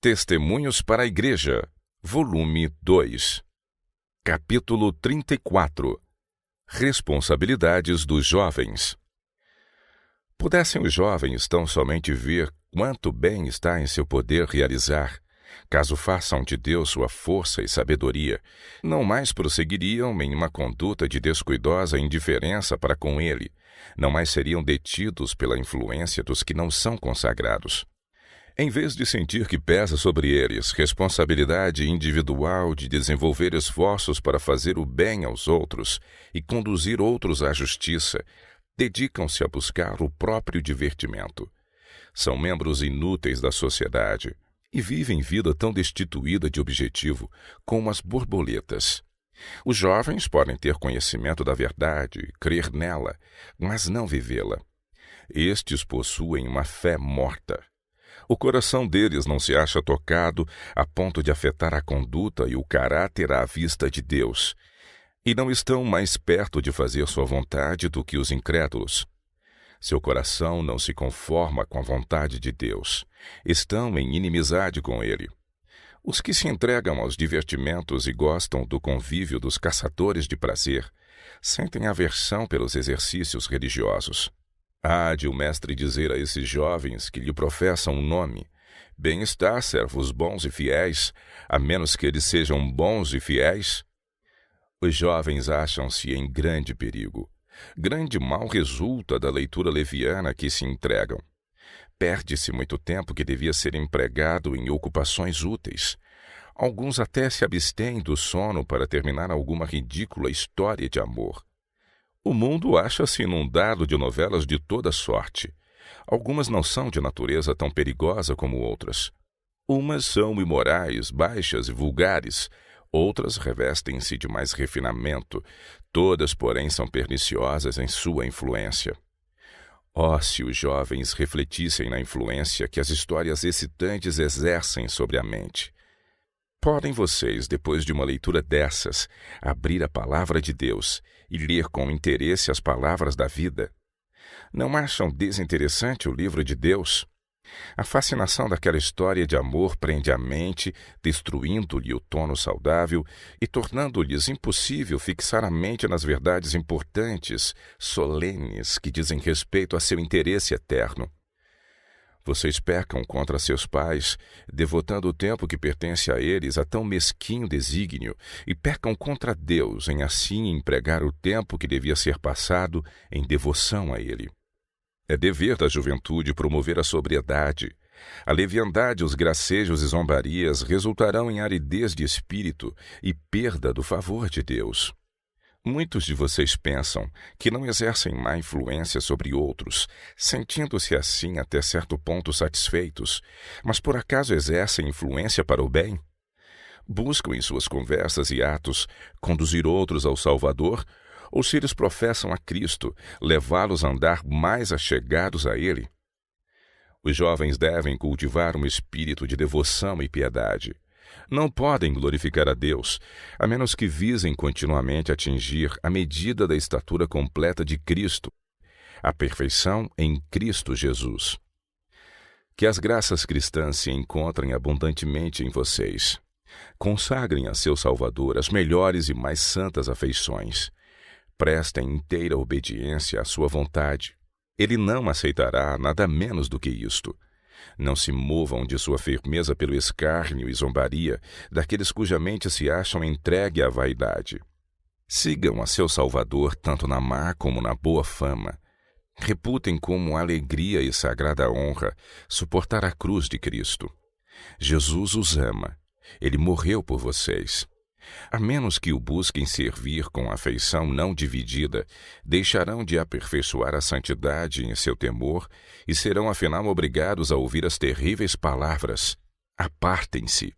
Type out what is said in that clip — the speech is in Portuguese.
Testemunhos para a Igreja, volume 2, capítulo 34. Responsabilidades dos jovens. Pudessem os jovens tão somente ver quanto bem está em seu poder realizar, caso façam de Deus sua força e sabedoria, não mais prosseguiriam em uma conduta de descuidosa indiferença para com Ele, não mais seriam detidos pela influência dos que não são consagrados. Em vez de sentir que pesa sobre eles responsabilidade individual de desenvolver esforços para fazer o bem aos outros e conduzir outros à justiça, dedicam-se a buscar o próprio divertimento. São membros inúteis da sociedade e vivem vida tão destituída de objetivo como as borboletas. Os jovens podem ter conhecimento da verdade, crer nela, mas não vivê-la. Estes possuem uma fé morta. O coração deles não se acha tocado a ponto de afetar a conduta e o caráter à vista de Deus, e não estão mais perto de fazer sua vontade do que os incrédulos. Seu coração não se conforma com a vontade de Deus. Estão em inimizade com Ele. Os que se entregam aos divertimentos e gostam do convívio dos caçadores de prazer sentem aversão pelos exercícios religiosos. Há de o mestre dizer a esses jovens que lhe professam um nome: bem-estar, servos bons e fiéis, a menos que eles sejam bons e fiéis? Os jovens acham-se em grande perigo. Grande mal resulta da leitura leviana a que se entregam. Perde-se muito tempo que devia ser empregado em ocupações úteis. Alguns até se abstêm do sono para terminar alguma ridícula história de amor. O mundo acha-se inundado de novelas de toda sorte. Algumas não são de natureza tão perigosa como outras. Umas são imorais, baixas e vulgares. Outras revestem-se de mais refinamento. Todas, porém, são perniciosas em sua influência. Oh, se os jovens refletissem na influência que as histórias excitantes exercem sobre a mente! Podem vocês, depois de uma leitura dessas, abrir a palavra de Deus e ler com interesse as palavras da vida? Não acham desinteressante o livro de Deus? A fascinação daquela história de amor prende a mente, destruindo-lhe o tono saudável e tornando-lhes impossível fixar a mente nas verdades importantes, solenes, que dizem respeito a seu interesse eterno. Vocês pecam contra seus pais, devotando o tempo que pertence a eles a tão mesquinho desígnio, e pecam contra Deus em assim empregar o tempo que devia ser passado em devoção a Ele. É dever da juventude promover a sobriedade. A leviandade, os gracejos e zombarias resultarão em aridez de espírito e perda do favor de Deus. Muitos de vocês pensam que não exercem má influência sobre outros, sentindo-se assim até certo ponto satisfeitos, mas por acaso exercem influência para o bem? Buscam em suas conversas e atos conduzir outros ao Salvador, ou se eles professam a Cristo, levá-los a andar mais achegados a Ele? Os jovens devem cultivar um espírito de devoção e piedade. Não podem glorificar a Deus, a menos que visem continuamente atingir a medida da estatura completa de Cristo, a perfeição em Cristo Jesus. Que as graças cristãs se encontrem abundantemente em vocês. Consagrem a seu Salvador as melhores e mais santas afeições. Prestem inteira obediência à sua vontade. Ele não aceitará nada menos do que isto. Não se movam de sua firmeza pelo escárnio e zombaria daqueles cuja mente se acham entregue à vaidade. Sigam a seu Salvador tanto na má como na boa fama. Reputem como alegria e sagrada honra suportar a cruz de Cristo. Jesus os ama. Ele morreu por vocês. A menos que o busquem servir com afeição não dividida, deixarão de aperfeiçoar a santidade em seu temor e serão afinal obrigados a ouvir as terríveis palavras: apartem-se.